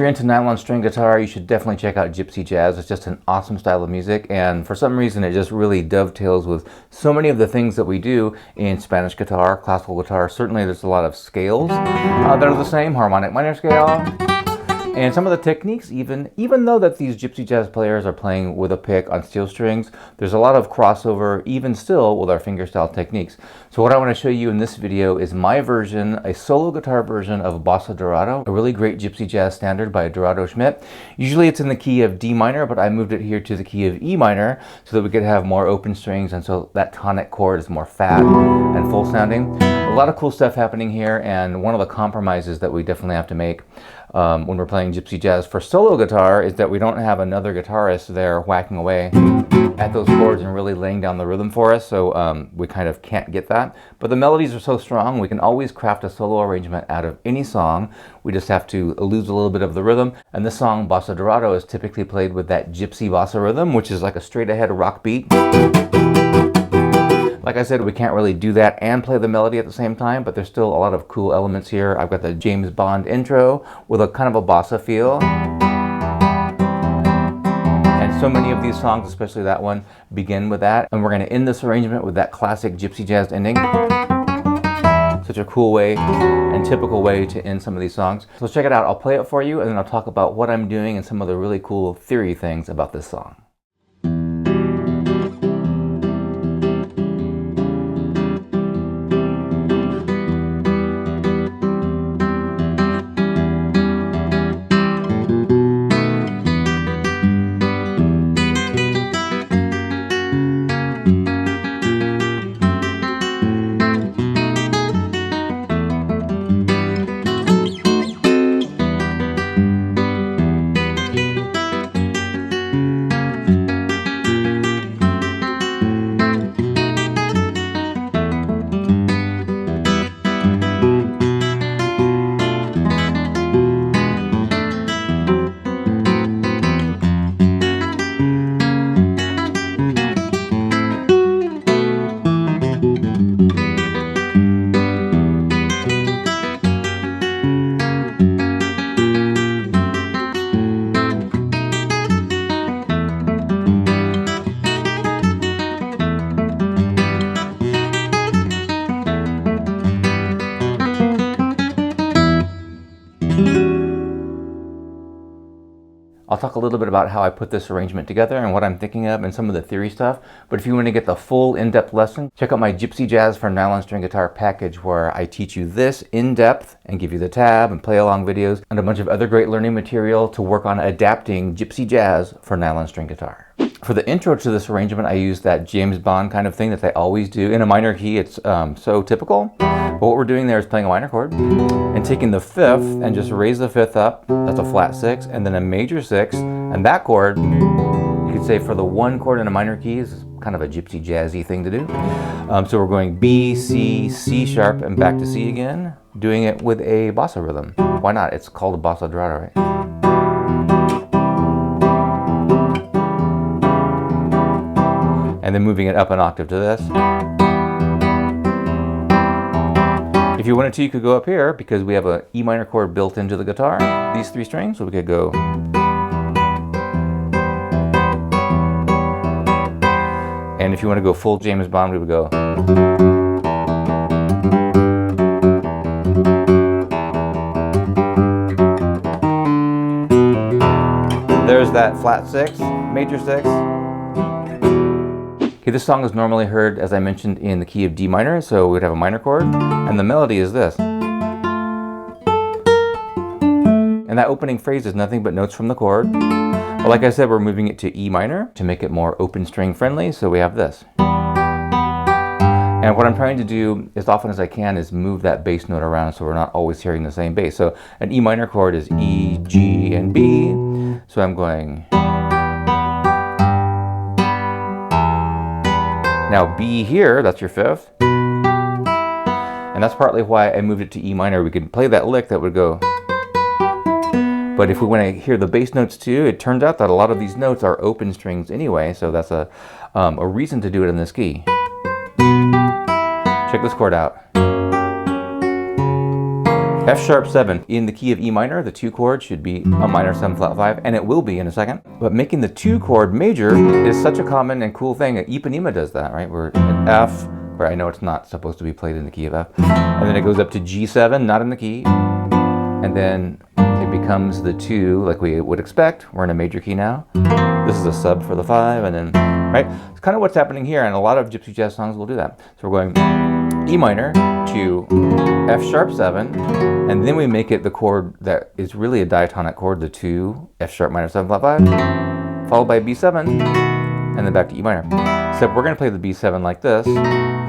you're into nylon string guitar, you should definitely check out Gypsy Jazz. It's just an awesome style of music, and for some reason it just really dovetails with so many of the things that we do in Spanish guitar, classical guitar. Certainly there's a lot of scales that are the same, harmonic minor scale. And some of the techniques, even though that these Gypsy Jazz players are playing with a pick on steel strings, there's a lot of crossover even still with our fingerstyle techniques. So what I want to show you in this video is my version, a solo guitar version of Bossa Dorado, a really great Gypsy Jazz standard by Dorado Schmidt. Usually it's in the key of D minor, but I moved it here to the key of E minor so that we could have more open strings, and so that tonic chord is more fat and full sounding. A lot of cool stuff happening here, and one of the compromises that we definitely have to make when we're playing Gypsy Jazz for solo guitar is that we don't have another guitarist there whacking away at those chords and really laying down the rhythm for us, so we kind of can't get that. But the melodies are so strong, we can always craft a solo arrangement out of any song. We just have to lose a little bit of the rhythm, and this song, Bossa Dorado, is typically played with that gypsy bossa rhythm, which is like a straight ahead rock beat. Like I said, we can't really do that and play the melody at the same time, but there's still a lot of cool elements here. I've got the James Bond intro with a kind of a bossa feel. And so many of these songs, especially that one, begin with that. And we're going to end this arrangement with that classic Gypsy Jazz ending. Such a cool way and typical way to end some of these songs. So check it out. I'll play it for you, and then I'll talk about what I'm doing and some of the really cool theory things about this song. I'll talk a little bit about how I put this arrangement together and what I'm thinking of and some of the theory stuff. But if you want to get the full in-depth lesson, check out my Gypsy Jazz for Nylon String Guitar package, where I teach you this in depth and give you the tab and play along videos and a bunch of other great learning material to work on adapting Gypsy Jazz for nylon string guitar. For the intro to this arrangement, I use that James Bond kind of thing that they always do. In a minor key, it's so typical. But what we're doing there is playing a minor chord and taking the fifth and just raise the fifth up. That's a flat six, and then a major six. And that chord, you could say for the one chord in a minor key, is kind of a gypsy jazzy thing to do. So we're going B, C, C sharp, and back to C again, doing it with a bossa rhythm. Why not? It's called a Bossa Dorado, right? And then moving it up an octave to this. If you wanted to, you could go up here because we have an E minor chord built into the guitar, these three strings, so we could go. And if you want to go full James Bond, we would go. There's that flat six, major six. Okay, this song is normally heard, as I mentioned, in the key of D minor, so we'd have a minor chord, and the melody is this. And that opening phrase is nothing but notes from the chord. But like I said, we're moving it to E minor to make it more open string friendly, so we have this. And what I'm trying to do as often as I can is move that bass note around so we're not always hearing the same bass. So an E minor chord is E, G, and B. So I'm going. Now B here, that's your fifth. And that's partly why I moved it to E minor. We could play that lick that would go. But if we want to hear the bass notes too, it turns out that a lot of these notes are open strings anyway, so that's a reason to do it in this key. Check this chord out. F sharp 7 in the key of E minor. The 2 chord should be a minor 7 flat 5, and it will be in a second. But making the 2 chord major is such a common and cool thing. Ipanema does that, right? We're at F, where I know it's not supposed to be played in the key of F, and then it goes up to G7, not in the key, and then it becomes the 2 like we would expect. We're in a major key now. This is a sub for the 5, and then, right? It's kind of what's happening here, and a lot of Gypsy Jazz songs will do that. So we're going E minor to F sharp 7, and then we make it the chord that is really a diatonic chord, the 2, F sharp minor 7 flat 5, followed by B7, and then back to E minor. Except we're going to play the B7 like this,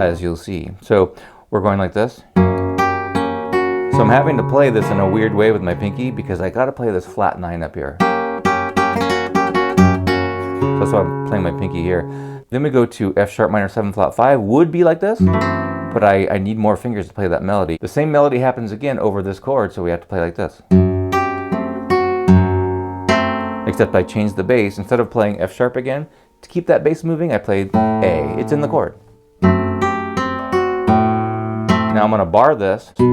as you'll see. So we're going like this. So I'm having to play this in a weird way with my pinky because I got to play this flat 9 up here. So that's why I'm playing my pinky here. Then we go to F sharp minor 7 flat 5, would be like this, but I need more fingers to play that melody. The same melody happens again over this chord, so we have to play like this. Except I changed the bass. Instead of playing F sharp again, to keep that bass moving, I played A. It's in the chord. Now I'm going to bar this so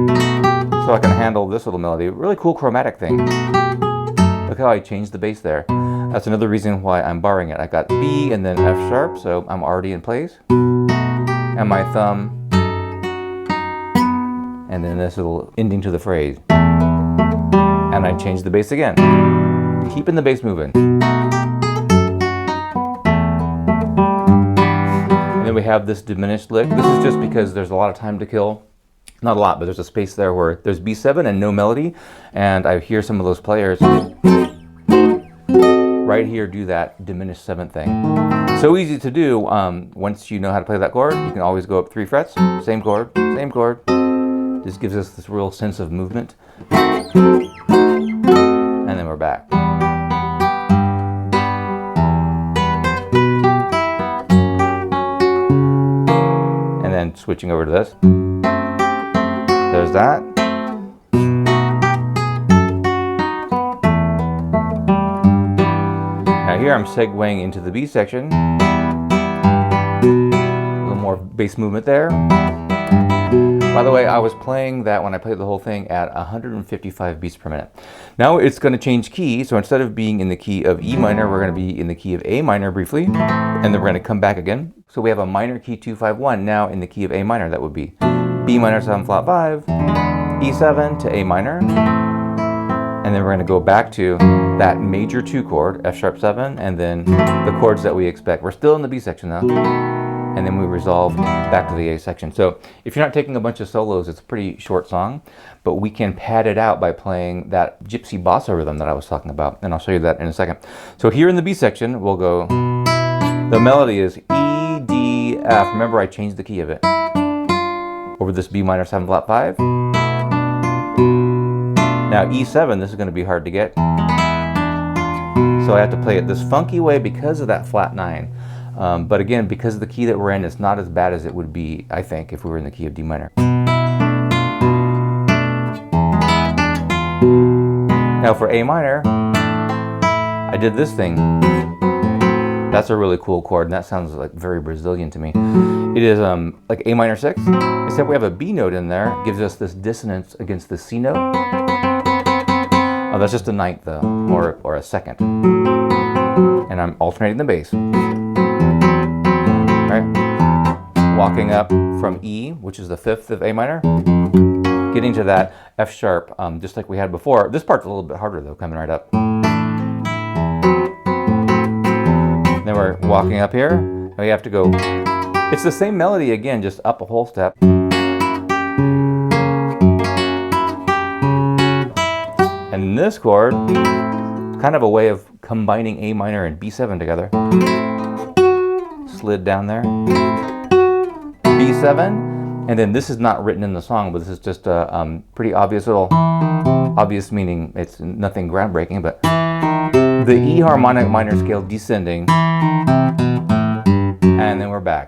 I can handle this little melody. Really cool chromatic thing. Look how I changed the bass there. That's another reason why I'm barring it. I got B and then F sharp, so I'm already in place. And my thumb, and then this little ending to the phrase. And I changed the bass again. Keeping the bass moving. And then we have this diminished lick. This is just because there's a lot of time to kill. Not a lot, but there's a space there where there's B7 and no melody. And I hear some of those players right here do that diminished 7th thing. So easy to do. Once you know how to play that chord, you can always go up 3 frets, same chord, same chord. This gives us this real sense of movement. And then we're back. And then switching over to this. There's that. Now here I'm segueing into the B section. A little more bass movement there. By the way, I was playing that when I played the whole thing at 155 beats per minute. Now it's going to change key, so instead of being in the key of E minor, we're going to be in the key of A minor briefly, and then we're going to come back again. So we have a minor key 2-5-1 now in the key of A minor. That would be B minor 7 flat 5, E7 to A minor, and then we're going to go back to that major 2 chord, F sharp 7, and then the chords that we expect. We're still in the B section now. And then we resolve back to the A section. So if you're not taking a bunch of solos, it's a pretty short song, but we can pad it out by playing that gypsy bossa rhythm that I was talking about, and I'll show you that in a second. So here in the B section, we'll go, the melody is E, D, F. Remember, I changed the key of it. Over this B minor 7 flat 5. Now E7, this is going to be hard to get. So I have to play it this funky way because of that flat 9. But again, because of the key that we're in, it's not as bad as it would be, I think, if we were in the key of D minor. Now for A minor, I did this thing. That's a really cool chord, and that sounds like very Brazilian to me. It is like A minor 6, except we have a B note in there. It gives us this dissonance against the C note. Oh, that's just a 9th though, or a 2nd. And I'm alternating the bass. Right? Walking up from E, which is the 5th of A minor, getting to that F sharp, just like we had before. This part's a little bit harder though, coming right up. Then we're walking up here, and we have to go, it's the same melody again, just up a whole step. And this chord, kind of a way of combining A minor and B7 together. Slid down there, B7, and then this is not written in the song, but this is just a pretty obvious little, obvious meaning it's nothing groundbreaking, but the E harmonic minor scale descending, and then we're back.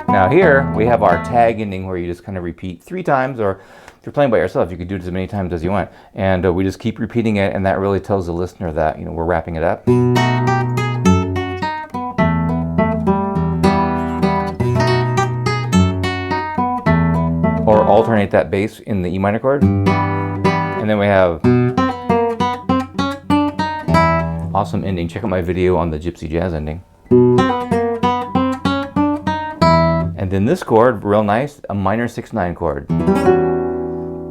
Now here we have our tag ending where you just kind of repeat 3 times, or If you're playing by yourself, you could do it as many times as you want. And we just keep repeating it, and that really tells the listener that, you know, we're wrapping it up. Or alternate that bass in the E minor chord. And then we have awesome ending. Check out my video on the Gypsy Jazz ending. And then this chord, real nice, a minor 6/9 chord.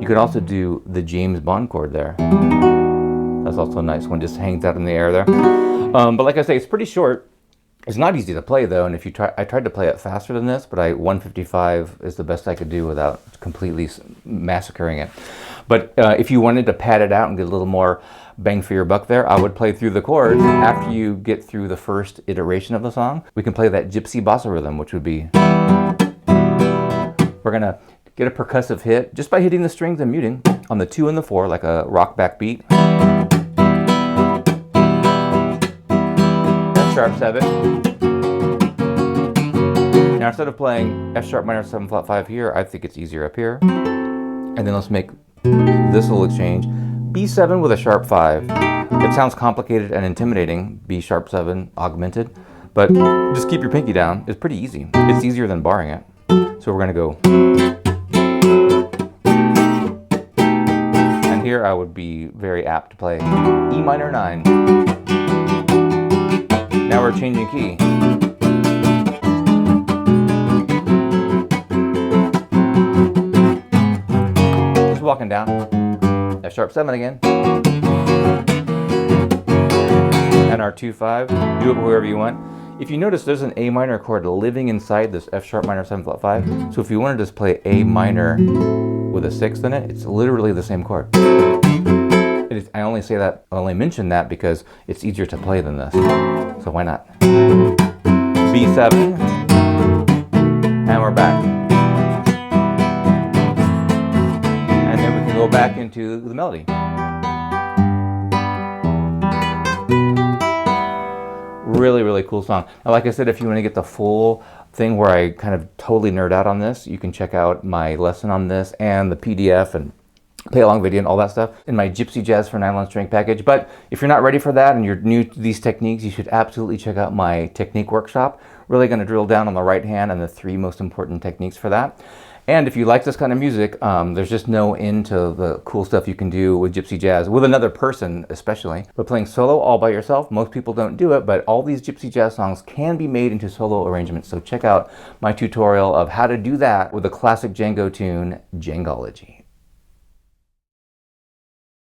You could also do the James Bond chord there. That's also a nice one, just hangs out in the air there. But like I say, it's pretty short. It's not easy to play though, and if you try, I tried to play it faster than this, but 155 is the best I could do without completely massacring it. But if you wanted to pad it out and get a little more bang for your buck there, I would play through the chords. After you get through the first iteration of the song, we can play that gypsy bossa rhythm, which would be... We're gonna get a percussive hit just by hitting the strings and muting on the 2 and the 4, like a rock backbeat. F sharp 7. Now instead of playing F sharp minor 7 flat 5 here, I think it's easier up here. And then let's make this little exchange. B7 with a sharp 5. It sounds complicated and intimidating, B sharp 7 augmented, but just keep your pinky down. It's pretty easy. It's easier than barring it. So we're gonna go. And here I would be very apt to play E minor 9. Now we're changing key. Just walking down. F sharp 7 again. And our 2/5. Do it wherever you want. If you notice, there's an A minor chord living inside this F sharp minor 7 flat 5. So if you wanted to just play A minor with a 6th in it, it's literally the same chord. I only say that, I only mention that because it's easier to play than this. So why not? B7, and we're back. And then we can go back into the melody. Really, really cool song. Now, like I said, if you want to get the full thing where I kind of totally nerd out on this, you can check out my lesson on this and the PDF and play along video and all that stuff in my Gypsy Jazz for Nylon string package. But if you're not ready for that and you're new to these techniques, you should absolutely check out my technique workshop. Really going to drill down on the right hand and the 3 most important techniques for that. And if you like this kind of music, there's just no end to the cool stuff you can do with Gypsy Jazz, with another person especially. But playing solo all by yourself, most people don't do it, but all these Gypsy Jazz songs can be made into solo arrangements. So check out my tutorial of how to do that with the classic Django tune, Djangology.